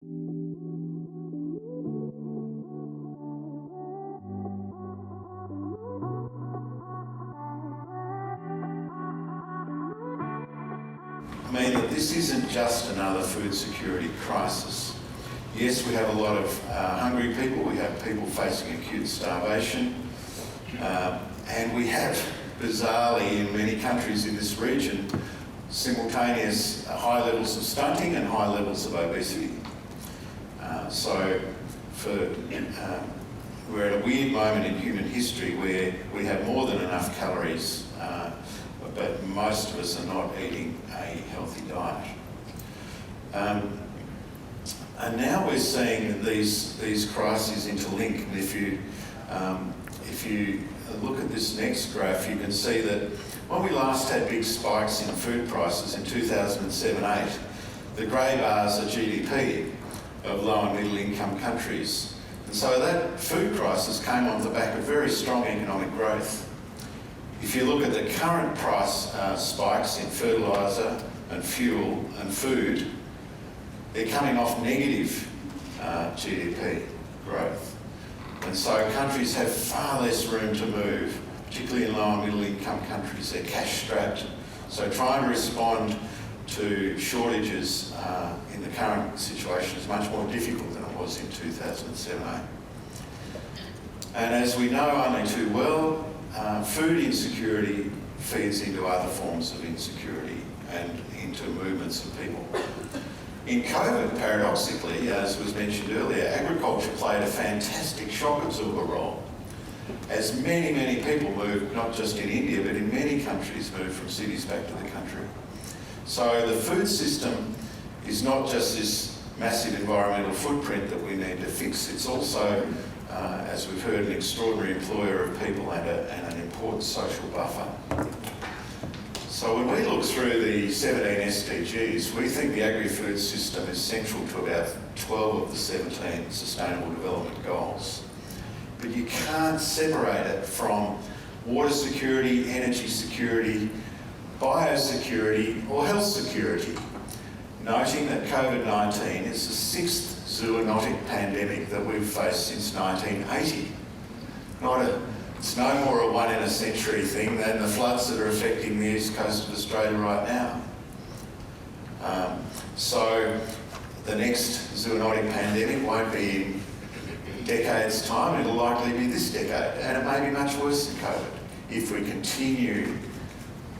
I mean that this isn't just another food security crisis. Yes, we have a lot of hungry people, we have people facing acute starvation, and we have, bizarrely, in many countries in this region, simultaneous high levels of stunting and high levels of obesity. We're at a weird moment in human history where we have more than enough calories, but most of us are not eating a healthy diet. And now we're seeing these crises interlink. And if you look at this next graph, you can see that when we last had big spikes in food prices in 2007-8, the grey bars are GDP of low and middle income countries. And so that food crisis came on the back of very strong economic growth. If you look at the current price spikes in fertiliser and fuel and food, they're coming off negative GDP growth. And so countries have far less room to move, particularly in low and middle income countries. They're cash strapped. So trying to respond to shortages in the current situation is much more difficult than it was in 2007-8. And as we know only too well, food insecurity feeds into other forms of insecurity and into movements of people. In COVID, paradoxically, as was mentioned earlier, agriculture played a fantastic shock absorber role. As many, many people moved, not just in India, but in many countries, moved from cities back to the country. So the food system is not just this massive environmental footprint that we need to fix, it's also, as we've heard, an extraordinary employer of people and an important social buffer. So when we look through the 17 SDGs, we think the agri-food system is central to about 12 of the 17 Sustainable Development Goals. But you can't separate it from water security, energy security, biosecurity or health security, noting that COVID-19 is the sixth zoonotic pandemic that we've faced since 1980. It's no more a one in a century thing than the floods that are affecting the east coast of Australia right now. So the next zoonotic pandemic won't be in decades' time, it'll likely be this decade, and it may be much worse than COVID if we continue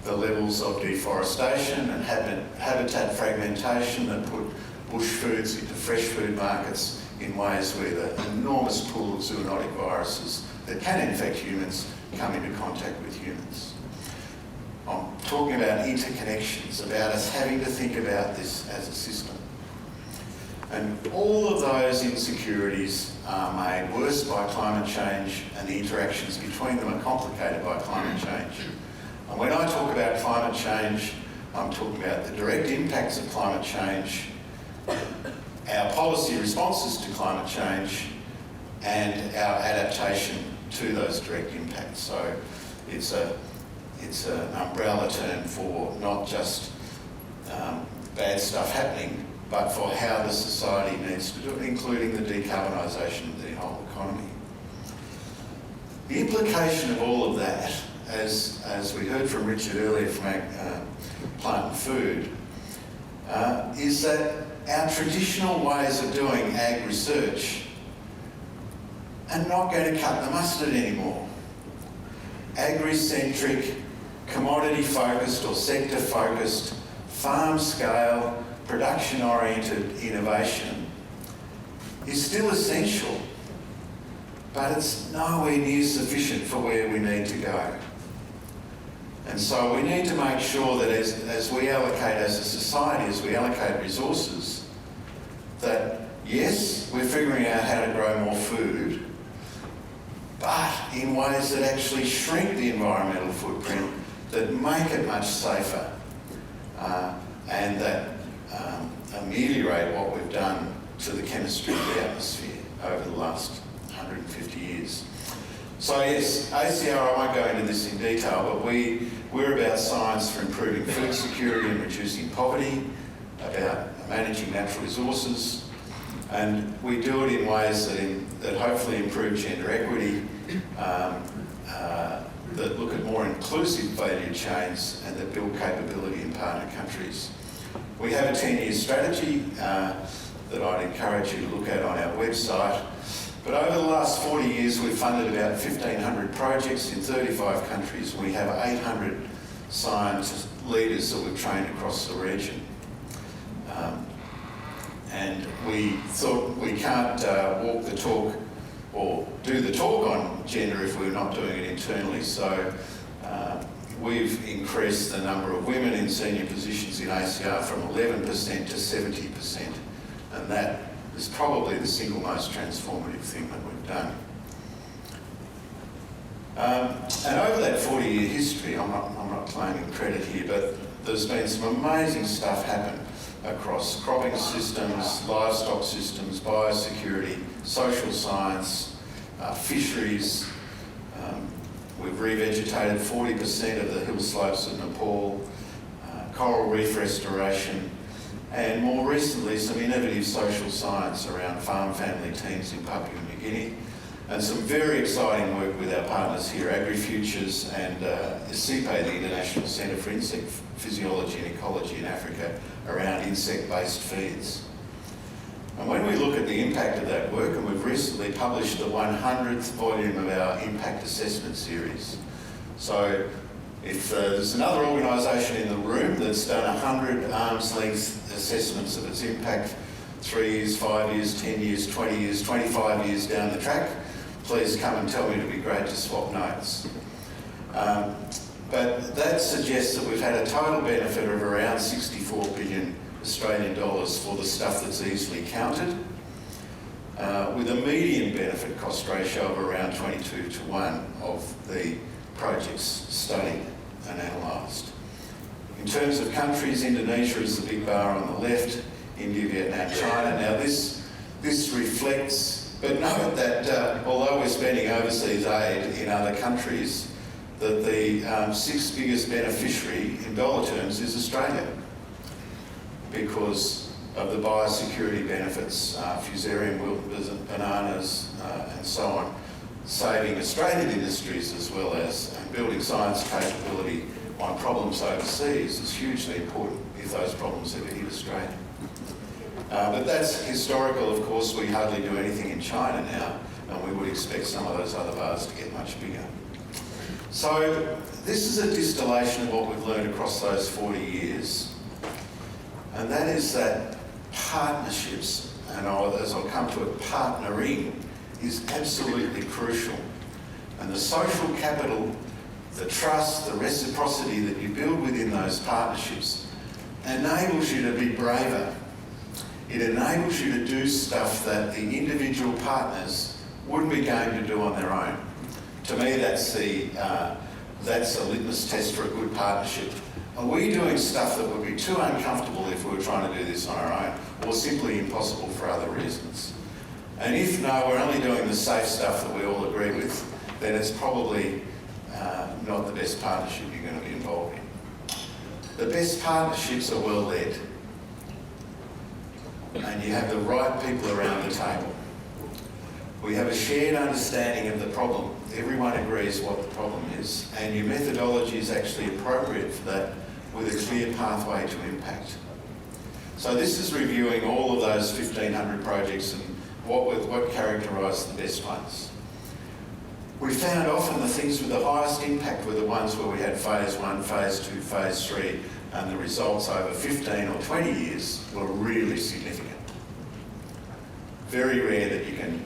the levels of deforestation and habitat fragmentation that put bush foods into fresh food markets in ways where the enormous pool of zoonotic viruses that can infect humans come into contact with humans. I'm talking about interconnections, about us having to think about this as a system. And all of those insecurities are made worse by climate change, and the interactions between them are complicated by climate change. And when I talk about climate change, I'm talking about the direct impacts of climate change, our policy responses to climate change, and our adaptation to those direct impacts. So it's an umbrella term for not just bad stuff happening, but for how the society needs to do it, including the decarbonisation of the whole economy. The implication of all of that, as we heard from Richard earlier from Plant and Food, is that our traditional ways of doing ag research are not going to cut the mustard anymore. Agri-centric, commodity-focused or sector-focused, farm-scale, production-oriented innovation is still essential, but it's nowhere near sufficient for where we need to go. And so we need to make sure that as we allocate, as a society, as we allocate resources, that yes, we're figuring out how to grow more food, but in ways that actually shrink the environmental footprint, that make it much safer, and that ameliorate what we've done to the chemistry of the atmosphere over the last 150 years. So yes, ACIAR, I won't go into this in detail, but we're about science for improving food security and reducing poverty, about managing natural resources, And we do it in ways that hopefully improve gender equity, that look at more inclusive value chains and that build capability in partner countries. We have a 10-year strategy that I'd encourage you to look at on our website. But over the last 40 years, we've funded about 1,500 projects in 35 countries. We have 800 science leaders that we've trained across the region. And we thought we can't walk the talk or do the talk on gender if we're not doing it internally. So we've increased the number of women in senior positions in ACIAR from 11% to 70%. And that is probably the single most transformative thing that we've done. And over that 40-year history, I'm not claiming credit here, but there's been some amazing stuff happen across cropping systems, livestock systems, biosecurity, social science, fisheries. We've revegetated 40% of the hill slopes of Nepal, coral reef restoration, and more recently some innovative social science around farm family teams in Papua New Guinea, and some very exciting work with our partners here, AgriFutures and ACIAR, the International Centre for Insect Physiology and Ecology in Africa, around insect-based feeds. And when we look at the impact of that work, and we've recently published the 100th volume of our impact assessment series. So if there's another organisation in the room that's done 100 arm's length assessments of its impact 3 years, 5 years, 10 years, 20 years, 25 years down the track, please come and tell me. It'd be great to swap notes. But that suggests that we've had a total benefit of around 64 billion Australian dollars for the stuff that's easily counted, with a median benefit cost ratio of around 22:1 of the projects studied and analysed. In terms of countries, Indonesia is the big bar on the left, India, Vietnam, China. Now this reflects, but note that although we're spending overseas aid in other countries, that the sixth biggest beneficiary in dollar terms is Australia, because of the biosecurity benefits, fusarium wilt, bananas, and so on, saving Australian industries as well as building science capability on problems overseas is hugely important if those problems ever hit Australia. But that's historical, of course. We hardly do anything in China now, and we would expect some of those other bars to get much bigger. So this is a distillation of what we've learned across those 40 years. And that is that partnerships, and as I'll come to it, partnering is absolutely crucial. And the social capital, the trust, the reciprocity that you build within those partnerships enables you to be braver. It enables you to do stuff that the individual partners wouldn't be going to do on their own. To me, that's a litmus test for a good partnership. Are we doing stuff that would be too uncomfortable if we were trying to do this on our own, or simply impossible for other reasons? And if no, we're only doing the safe stuff that we all agree with, then it's probably not the best partnership you're going to be involved in. The best partnerships are well led, and you have the right people around the table. We have a shared understanding of the problem. Everyone agrees what the problem is, and your methodology is actually appropriate for that, with a clear pathway to impact. So this is reviewing all of those 1,500 projects and what characterised the best ones. We found often the things with the highest impact were the ones where we had phase 1, phase 2, phase 3, and the results over 15 or 20 years were really significant. Very rare that you can,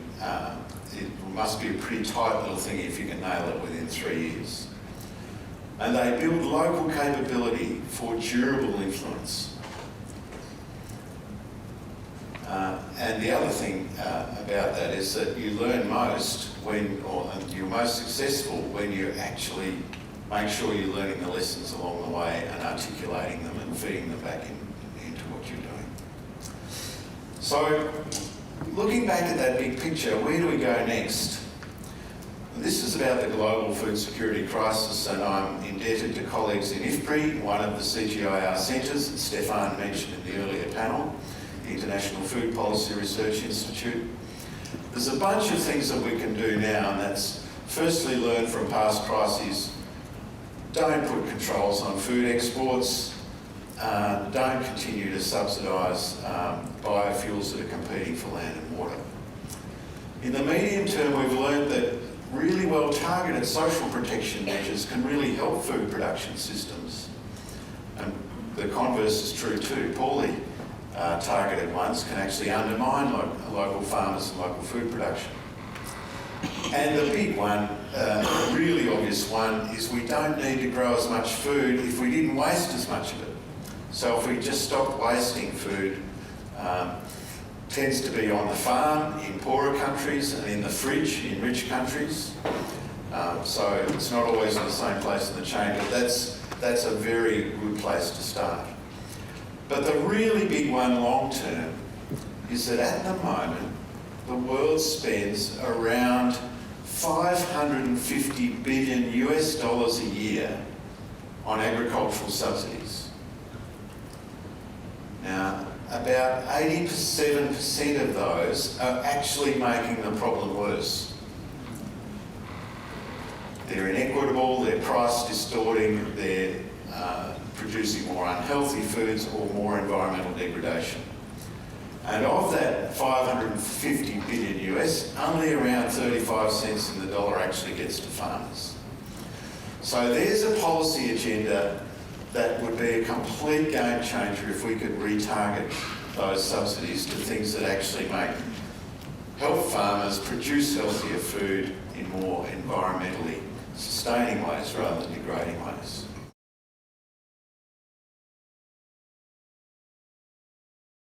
it must be a pretty tight little thing if you can nail it within 3 years. And they build local capability for durable influence. And the other thing about that is that you learn most when, or you're most successful when you actually make sure you're learning the lessons along the way and articulating them and feeding them back into what you're doing. So, looking back at that big picture, where do we go next? This is about the global food security crisis, and I'm indebted to colleagues in IFPRI, one of the CGIAR centres that Stefan mentioned in the earlier panel. the International Food Policy Research Institute. There's a bunch of things that we can do now, and that's firstly learn from past crises. Don't put controls on food exports. Don't continue to subsidise biofuels that are competing for land and water. In the medium term, we've learned that really well targeted social protection measures can really help food production systems. And the converse is true too. Poorly targeted ones can actually undermine local farmers and local food production. And the big one, the really obvious one, is we don't need to grow as much food if we didn't waste as much of it. So if we just stopped wasting food, tends to be on the farm in poorer countries and in the fridge in rich countries. So it's not always in the same place in the chain, but that's a very good place to start. But the really big one long term is that at the moment, the world spends around $550 billion a year on agricultural subsidies. Now, about 87% of those are actually making the problem worse. They're inequitable, they're price distorting, they're producing more unhealthy foods or more environmental degradation. And of that 550 billion US, only around 35 cents in the dollar actually gets to farmers. So there's a policy agenda that would be a complete game changer if we could retarget those subsidies to things that actually help farmers produce healthier food in more environmentally sustaining ways rather than degrading ways.